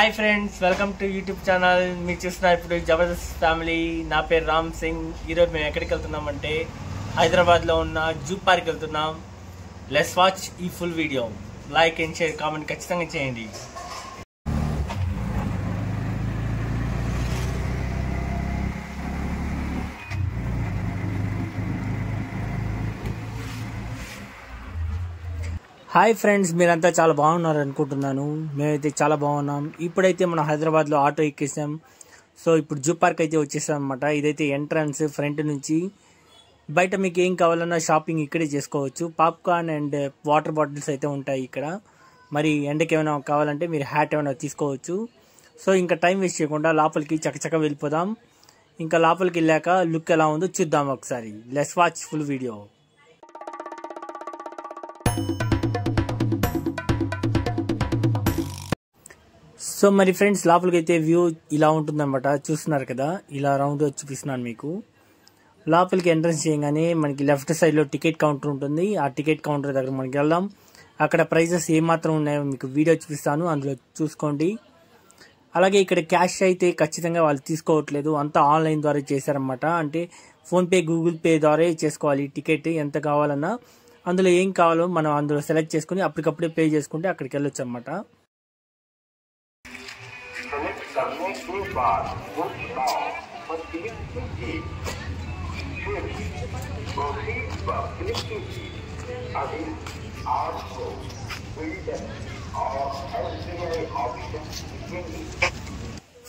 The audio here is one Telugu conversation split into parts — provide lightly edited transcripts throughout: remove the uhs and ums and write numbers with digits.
Hi friends, welcome to YouTube channel. మీరు చూస్తున్నారు ఇప్పుడు జబర్దస్త్ ఫ్యామిలీ. నా పేరు రామ్ సింగ్. ఈరోజు మేము ఎక్కడికి వెళ్తున్నామంటే హైదరాబాద్లో ఉన్న జూ పార్క్ వెళ్తున్నాం. లెట్స్ వాచ్ ఈ full video. Like and share, comment ఖచ్చితంగా చేయండి. హాయ్ ఫ్రెండ్స్, మీరంతా చాలా బాగున్నారు అనుకుంటున్నాను. మేమైతే చాలా బాగున్నాం. ఇప్పుడైతే మనం హైదరాబాద్లో ఆటో ఎక్కేసాం. సో ఇప్పుడు జూ పార్క్ అయితే వచ్చేసాం అనమాట. ఇదైతే ఎంట్రన్స్ ఫ్రంట్ నుంచి. బయట మీకు ఏం కావాలన్నా షాపింగ్ ఇక్కడే చేసుకోవచ్చు. పాప్కార్న్ అండ్ వాటర్ బాటిల్స్ అయితే ఉంటాయి ఇక్కడ. మరి ఎండకి ఏమైనా కావాలంటే మీరు హ్యాట్ ఏమైనా తీసుకోవచ్చు. సో ఇంకా టైం వేస్ట్ చేయకుండా లోపలికి చకచక వెళ్ళిపోదాం. ఇంకా లోపలికి వెళ్ళాక లుక్ ఎలా ఉందో చూద్దాం ఒకసారి. Let's watch full video. So మరి ఫ్రెండ్స్, లోపలికి అయితే వ్యూ ఇలా ఉంటుందన్నమాట. చూస్తున్నారు కదా, ఇలా రౌండ్ చూపిస్తున్నాను మీకు. లోపలికి ఎంట్రన్స్ చేయగానే మనకి లెఫ్ట్ సైడ్లో టికెట్ కౌంటర్ ఉంటుంది. ఆ టికెట్ కౌంటర్ దగ్గర మనకి వెళ్దాం. అక్కడ ప్రైజెస్ ఏమాత్రం ఉన్నాయో మీకు వీడియో చూపిస్తాను, అందులో చూసుకోండి. అలాగే ఇక్కడ క్యాష్ అయితే ఖచ్చితంగా వాళ్ళు తీసుకోవట్లేదు, అంతా ఆన్లైన్ ద్వారా చేశారన్నమాట. అంటే ఫోన్పే, గూగుల్ పే ద్వారా చేసుకోవాలి. టికెట్ ఎంత కావాలన్నా అందులో ఏం కావాలో మనం అందులో సెలెక్ట్ చేసుకుని అప్పటికప్పుడే పే చేసుకుంటే అక్కడికి వెళ్ళొచ్చు అన్నమాట.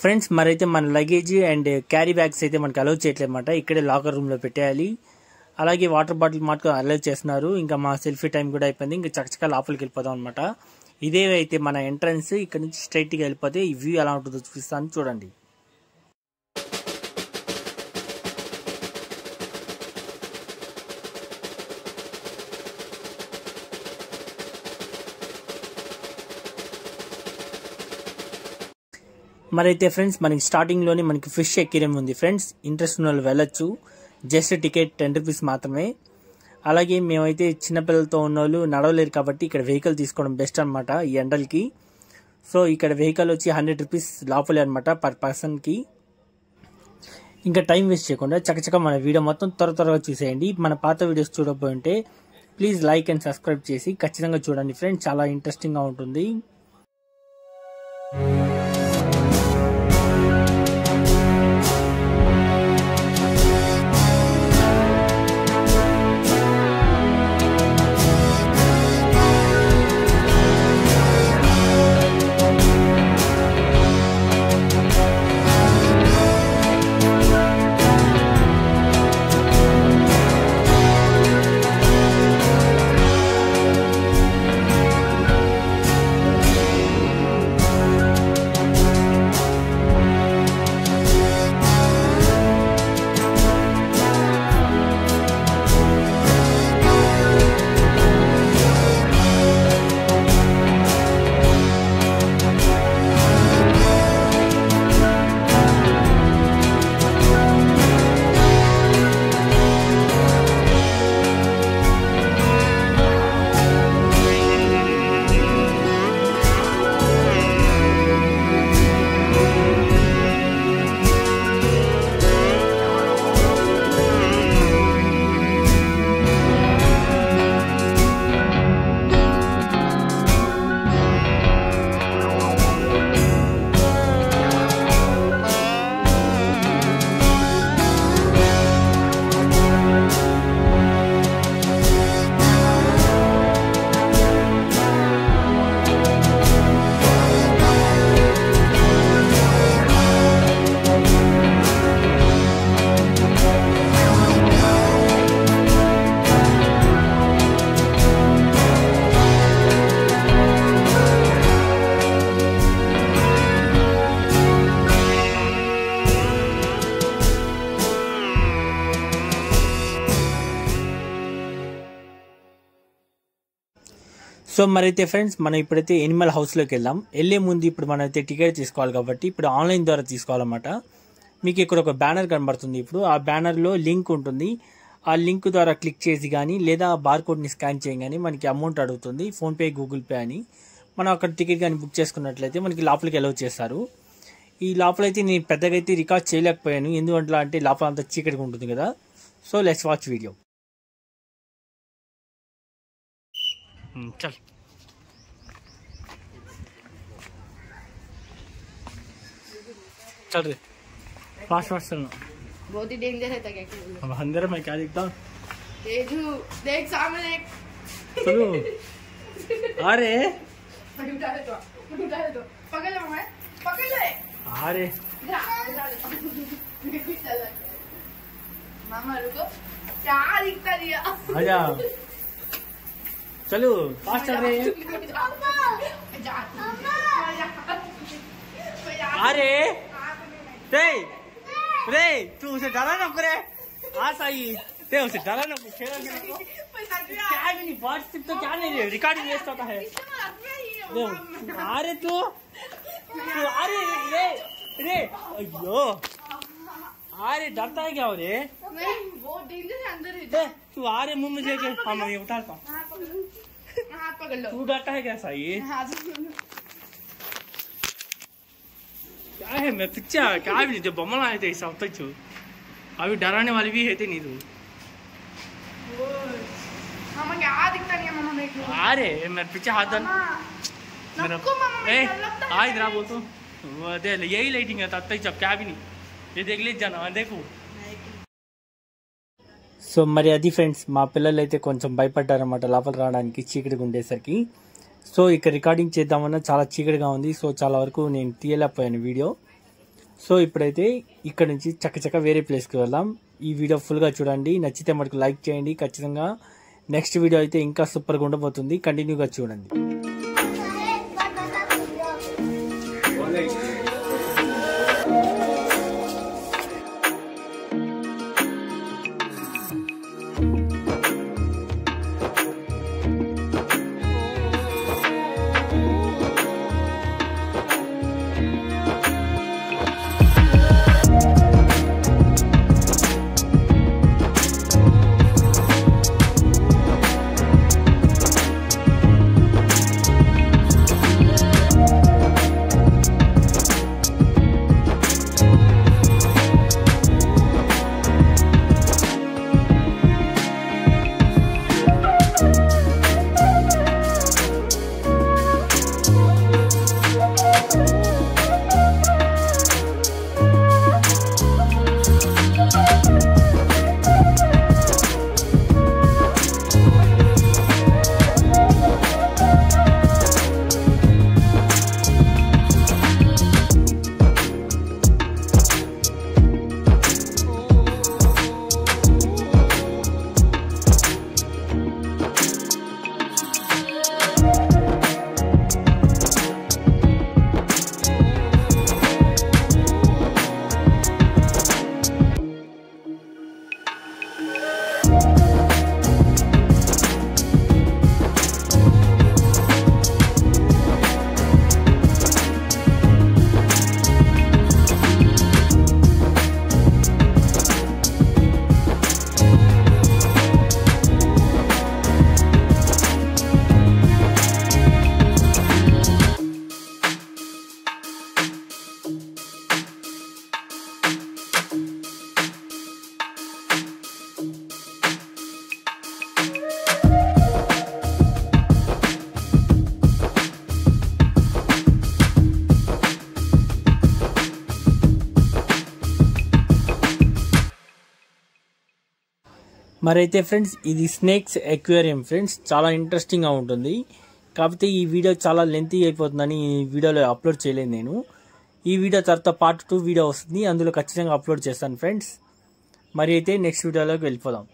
ఫ్రెండ్స్, మరైతే మన లగేజ్ అండ్ క్యారీ బ్యాగ్స్ అయితే మనకి అలౌ చేయట్లేదు అన్నమాట. ఇక్కడే లాకర్ రూమ్లో పెట్టేయాలి. అలాగే వాటర్ బాటిల్ మాత్రం అలౌ చేస్తున్నారు. ఇంకా మా సెల్ఫీ టైం కూడా అయిపోయింది. ఇంకా చకచకా లోపలికి వెళ్ళిపోదాం అనమాట. ఇదే అయితే మన ఎంట్రన్స్. ఇక్కడ నుంచి స్ట్రైట్గా వెళ్ళిపోతే ఈ వ్యూ ఎలా ఉంటుందో చూపిస్తాను, చూడండి. మరైతే ఫ్రెండ్స్, మనకి స్టార్టింగ్లోనే మనకి ఫిష్ ఎక్వేరియం ఉంది ఫ్రెండ్స్. ఇంట్రెస్ట్ ఉన్న వాళ్ళు వెళ్ళొచ్చు. జస్ట్ టికెట్ 10 రూపీస్ మాత్రమే. అలాగే మేమైతే చిన్నపిల్లలతో ఉన్న వాళ్ళు నడవలేరు కాబట్టి ఇక్కడ వెహికల్ తీసుకోవడం బెస్ట్ అనమాట ఈ ఎండలకి. సో ఇక్కడ వెహికల్ వచ్చి 100 రూపీస్ లోపలే అనమాట పర్ పర్సన్కి. ఇంకా టైం వేస్ట్ చేయకుండా చకచక మన వీడియో మొత్తం త్వరగా చూసేయండి. మన పాత వీడియోస్ చూడకపోయి ఉంటే ప్లీజ్ లైక్ అండ్ సబ్స్క్రైబ్ చేసి ఖచ్చితంగా చూడండి ఫ్రెండ్స్, చాలా ఇంట్రెస్టింగ్గా ఉంటుంది. సో మరైతే ఫ్రెండ్స్, మనం ఇప్పుడైతే ఎనిమల్ హౌస్లోకి వెళ్దాం. వెళ్ళే ముందు ఇప్పుడు మనం అయితే టికెట్ తీసుకోవాలి కాబట్టి ఇప్పుడు ఆన్లైన్ ద్వారా తీసుకోవాలన్నమాట. మీకు ఇక్కడ ఒక బ్యానర్ కనబడుతుంది. ఇప్పుడు ఆ బ్యానర్లో లింక్ ఉంటుంది. ఆ లింక్ ద్వారా క్లిక్ చేసి కానీ లేదా బార్కోడ్ని స్కాన్ చేయగానే మనకి అమౌంట్ అడుగుతుంది, ఫోన్పే, గూగుల్ పే అని. మనం అక్కడ టికెట్ కానీ బుక్ చేసుకున్నట్లయితే మనకి లోపలికి అలౌ చేస్తారు. ఈ లోపల అయితే నేను పెద్దగా అయితే రికార్డ్ చేయలేకపోయాను, ఎందుకంటే అంటే లోపల అంతా చీకటిగా ఉంటుంది కదా. So let's watch video. చల్ चल रहे फास्ट फास्ट चलना, बहुत ही डेंजर है क्या? अब अंदर मैं क्या देखता हूँ, देख सामने देख। चलो अरे उठा ले तो पकड़ ले मैं पकड़ ले। अरे मामा रुको, क्या दिखता दिया? आजा चलो फास्ट चल रहे हैं. अरे रे रे तू उसे डरा ना करे, हाँ सही ते उसे डरा ना खेल क्या नहीं व्हाट्सएप तो क्या नहीं रिकॉर्डिंग वेस्ट होता है. अरे तू अरे रे रे अयो अरे डरता है क्या हो रे? बहुत डेंजर है अंदर है। तू आ रहे मुंह में लेके हाँ मैं उठाता हूँ. हाथ पकड़ लो। तू डरता है क्या सही? क्या है मैं पिक्चर क्या भी नहीं, जो बमल आए थे इस हफ्ते छो अभी डराने वाली भी है थे नहीं तू. मामा क्या दिखता नहीं है मामा मेरे को? अरे मैं पीछे हाथ डाल मेरा ए आ इधर बोल तो वो दे यही लाइटिंग है तब तक जब क्या भी नहीं ये देख ले जाना देखो. సో మరి అది ఫ్రెండ్స్, మా పిల్లలు అయితే కొంచెం భయపడ్డారన్నమాట లోపల రావడానికి చీకటిగా ఉండేసరికి. సో ఇక్కడ రికార్డింగ్ చేద్దామన్నా చాలా చీకటిగా ఉంది, సో చాలా వరకు నేను తీయలేకపోయాను వీడియో. సో ఇప్పుడైతే ఇక్కడ నుంచి చక్కచక్క వేరే ప్లేస్కి వెళ్దాం. ఈ వీడియో ఫుల్గా చూడండి, నచ్చితే మనకు లైక్ చేయండి. ఖచ్చితంగా నెక్స్ట్ వీడియో అయితే ఇంకా సూపర్గా ఉండబోతుంది, కంటిన్యూగా చూడండి. మరైతే ఫ్రెండ్స్ ఇది స్నేక్స్ ఎక్వేరియం ఫ్రెండ్స్, చాలా ఇంట్రెస్టింగ్గా ఉంటుంది. కాకపోతే ఈ వీడియో చాలా లెంతీ అయిపోతుందని ఈ వీడియోలో అప్లోడ్ చేయలేదు నేను. ఈ వీడియో తర్వాత పార్ట్ 2 వీడియో వస్తుంది, అందులో ఖచ్చితంగా అప్లోడ్ చేస్తాను ఫ్రెండ్స్. మరి అయితే నెక్స్ట్ వీడియోలోకి వెళ్ళిపోదాం.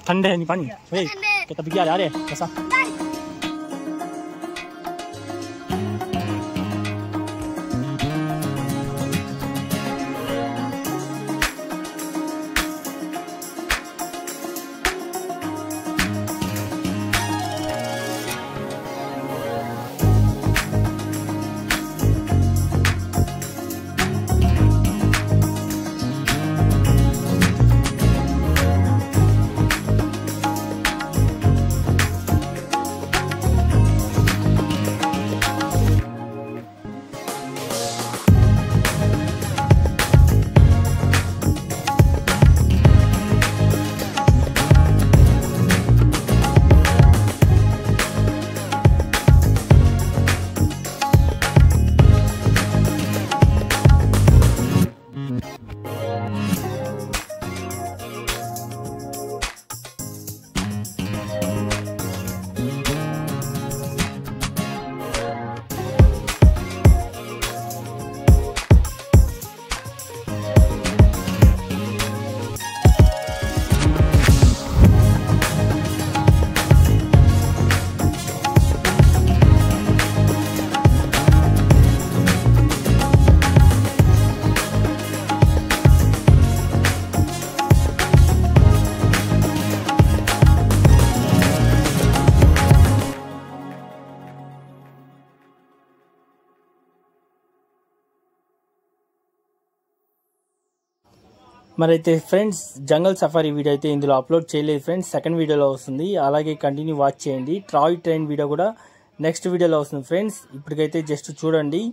ठंडे है नहीं पानी। kita pergi ada basah. మరైతే ఫ్రెండ్స్ జంగల్ సఫారీ వీడియో అయితే ఇందులో అప్లోడ్ చేయలేదు ఫ్రెండ్స్, సెకండ్ వీడియోలో వస్తుంది. అలాగే కంటిన్యూ వాచ్ చేయండి. టాయ్ ట్రైన్ వీడియో కూడా నెక్స్ట్ వీడియోలో వస్తుంది ఫ్రెండ్స్. ఇప్పటికైతే జస్ట్ చూడండి.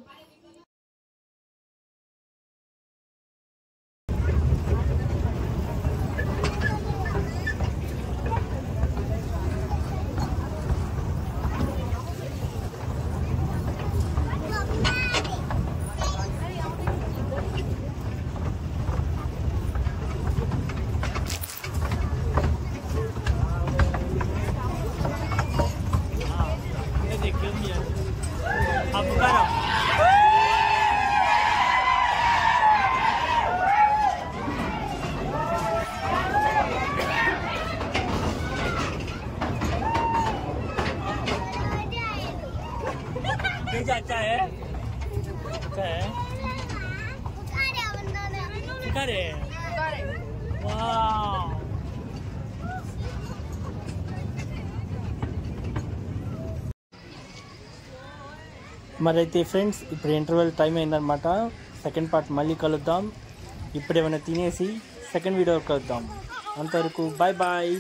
अच्छा है, अच्छा है, सिखा रहे हैं, वाह మరైతే ఫ్రెండ్స్ ఇప్పుడు ఇంటర్వెల్ టైం అయిందనమాట. సెకండ్ పార్ట్ మళ్ళీ కలుద్దాం. ఇప్పుడేమైనా తినేసి సెకండ్ వీడియో కలుద్దాం. అంతవరకు బాయ్ బాయ్.